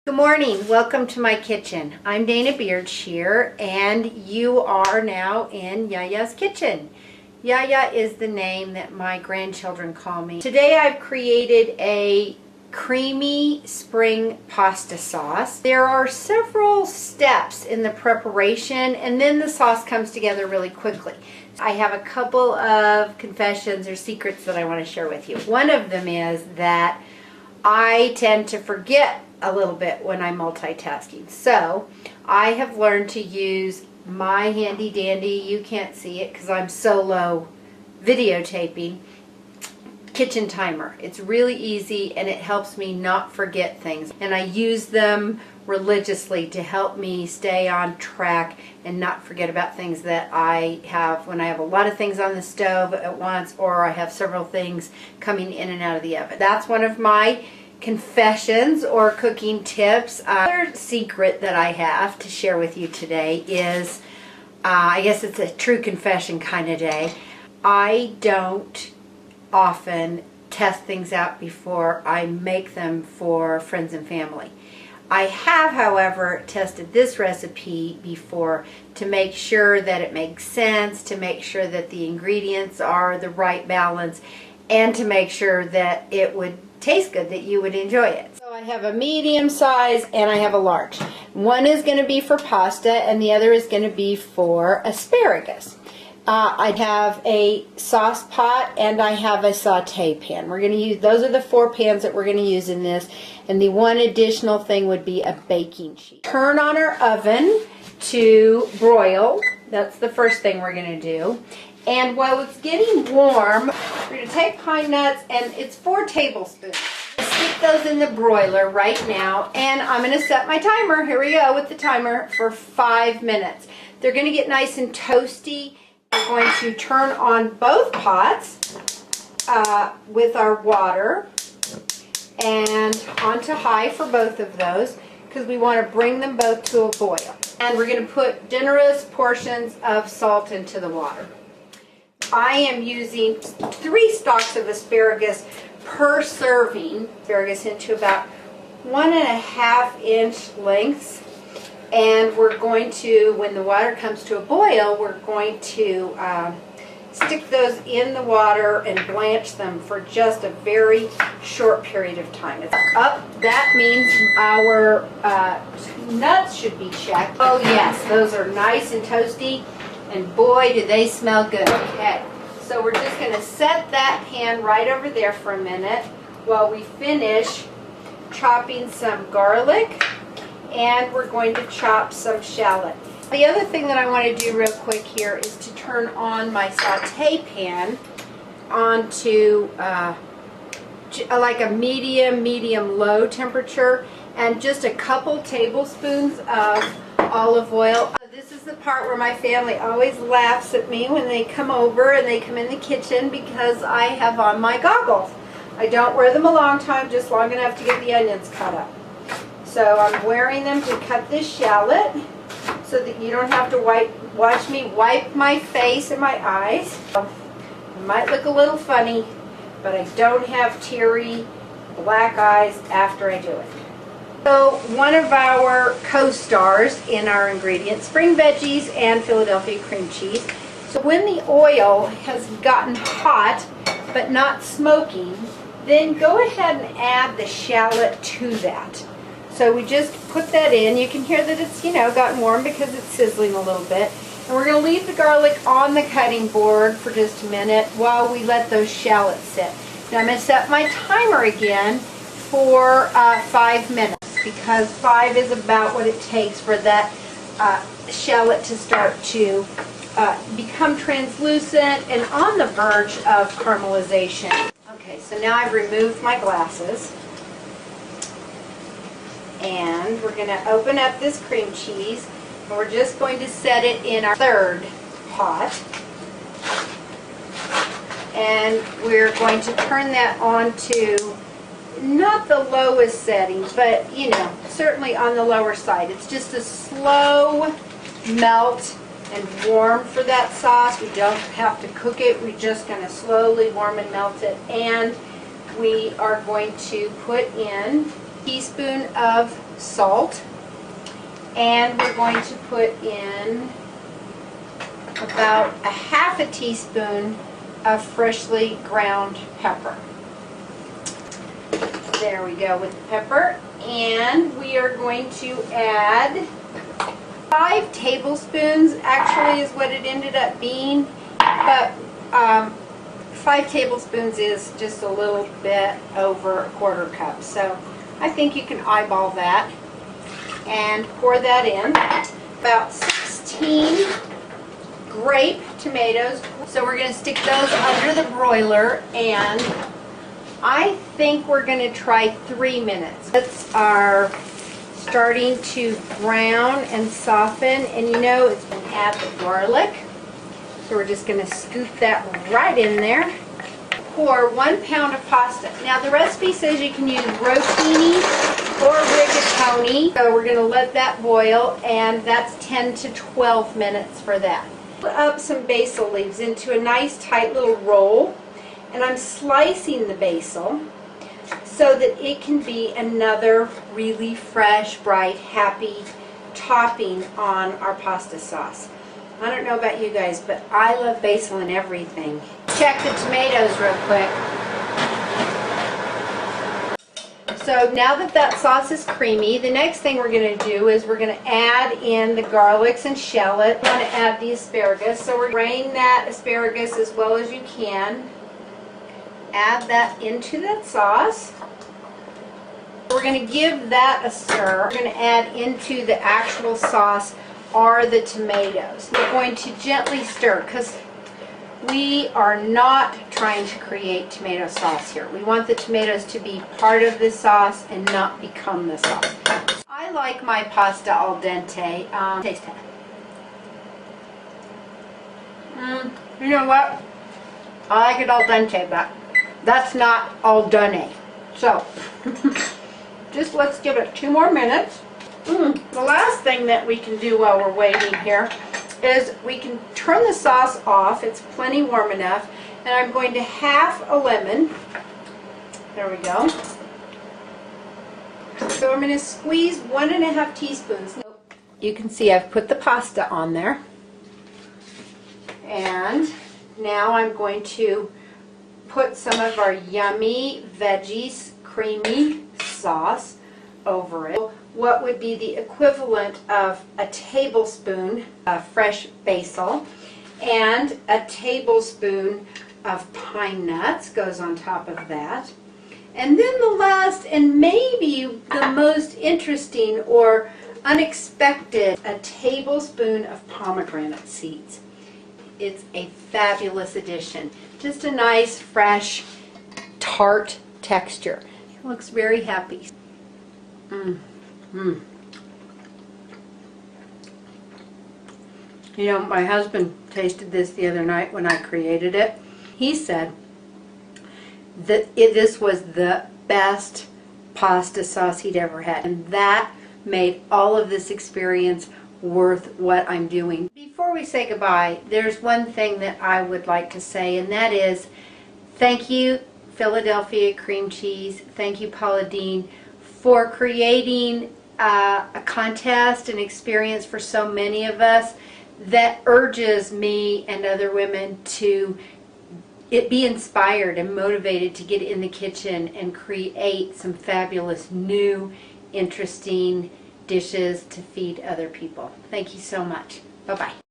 Good morning. Welcome to my kitchen. I'm Dana Beardshire, and you are now in Yaya's kitchen. Yaya is the name that my grandchildren call me. Today I've created a creamy spring pasta sauce. There are several steps in the preparation, and then the sauce comes together really quickly. I have a couple of confessions or secrets that I want to share with you. One of them is that I tend to forget a little bit when I'm multitasking. So I have learned to use my handy dandy, you can't see it because I'm solo videotaping, kitchen timer. It's really easy and it helps me not forget things. And I use them religiously to help me stay on track and not forget about things that I have when I have a lot of things on the stove at once, or I have several things coming in and out of the oven. That's one of my confessions or cooking tips. Another secret that I have to share with you today is, I guess it's a true confession kind of day. I don't often test things out before I make them for friends and family. I have, however, tested this recipe before to make sure that it makes sense, to make sure that the ingredients are the right balance, and to make sure that it would taste good, that you would enjoy it. So I have a medium size and I have a large. One is going to be for pasta and the other is going to be for asparagus. I have a sauce pot and I have a saute pan. We're going to use, those are the 4 pans that we're going to use in this, and the one additional thing would be a baking sheet. Turn on our oven to broil. That's the first thing we're going to do. And while it's getting warm, we're going to take pine nuts, and it's 4 tablespoons. Stick those in the broiler right now, and I'm going to set my timer. Here we go with the timer for 5 minutes. They're going to get nice and toasty. We're going to turn on both pots with our water and onto high for both of those, because we want to bring them both to a boil. And we're going to put generous portions of salt into the water. I am using 3 stalks of asparagus per serving. Asparagus into about 1.5 inch lengths. And we're going to, when the water comes to a boil, we're going to stick those in the water and blanch them for just a very short period of time. It's up. That means our nuts should be checked. Oh yes, those are nice and toasty. And boy, do they smell good. Okay, so we're just going to set that pan right over there for a minute while we finish chopping some garlic, and we're going to chop some shallot. The other thing that I want to do real quick here is to turn on my saute pan onto like a medium-low temperature, and just a couple tablespoons of olive oil. This is the part where my family always laughs at me when they come over and they come in the kitchen, because I have on my goggles. I don't wear them a long time, just long enough to get the onions cut up. So I'm wearing them to cut this shallot so that you don't have to watch me wipe my face and my eyes. It might look a little funny, but I don't have teary black eyes after I do it. So one of our co-stars in our ingredients, spring veggies and Philadelphia cream cheese. So when the oil has gotten hot but not smoking, then go ahead and add the shallot to that. So we just put that in. You can hear that it's, gotten warm because it's sizzling a little bit. And we're going to leave the garlic on the cutting board for just a minute while we let those shallots sit. Now I'm going to set my timer again for 5 minutes, because 5 is about what it takes for that shallot to start to become translucent and on the verge of caramelization. Okay, so now I've removed my glasses, and we're going to open up this cream cheese, and we're just going to set it in our 3rd pot, and we're going to turn that on to not the lowest setting, but certainly on the lower side. It's just a slow melt and warm for that sauce. We don't have to cook it. We're just going to slowly warm and melt it. And we are going to put in teaspoon of salt, and we're going to put in about a half a teaspoon of freshly ground pepper. There we go with the pepper. And we are going to add 5 tablespoons, actually is what it ended up being, but 5 tablespoons is just a little bit over a quarter cup. So I think you can eyeball that and pour that in. About 16 grape tomatoes. So we're going to stick those under the broiler, and I think we're going to try 3 minutes. It's are starting to brown and soften, and you know it's going to add the garlic. So we're just going to scoop that right in there. Pour 1 pound of pasta. Now the recipe says you can use rotini or rigatoni. So we're going to let that boil, and that's 10 to 12 minutes for that. Put up some basil leaves into a nice tight little roll, and I'm slicing the basil so that it can be another really fresh, bright, happy topping on our pasta sauce. I don't know about you guys, but I love basil in everything. Check the tomatoes real quick. So now that that sauce is creamy, the next thing we're going to do is we're going to add in the garlics and shallot. We're going to add the asparagus. So we're going to drain that asparagus as well as you can. Add that into that sauce. We're going to give that a stir. We're going to add into the actual sauce are the tomatoes. We're going to gently stir because we are not trying to create tomato sauce here. We want the tomatoes to be part of the sauce and not become the sauce. I like my pasta al dente. Taste it. You know what? I like it al dente, but that's not al done. So, just let's give it 2 more minutes. The last thing that we can do while we're waiting here is we can turn the sauce off. It's plenty warm enough. And I'm going to half a lemon. There we go. So I'm going to squeeze 1.5 teaspoons. You can see I've put the pasta on there. And now I'm going to put some of our yummy veggies creamy sauce over it. What would be the equivalent of a tablespoon of fresh basil, and a tablespoon of pine nuts goes on top of that. And then the last, and maybe the most interesting or unexpected, a tablespoon of pomegranate seeds. It's a fabulous addition. Just a nice, fresh, tart texture. It looks very happy. You know, my husband tasted this the other night when I created it. He said that this was the best pasta sauce he'd ever had, and that made all of this experience worth what I'm doing. Before we say goodbye, there's one thing that I would like to say, and that is thank you, Philadelphia cream cheese. Thank you, Paula Deen, for creating a contest, an experience for so many of us that urges me and other women to be inspired and motivated to get in the kitchen and create some fabulous new, interesting dishes to feed other people. Thank you so much. Bye-bye.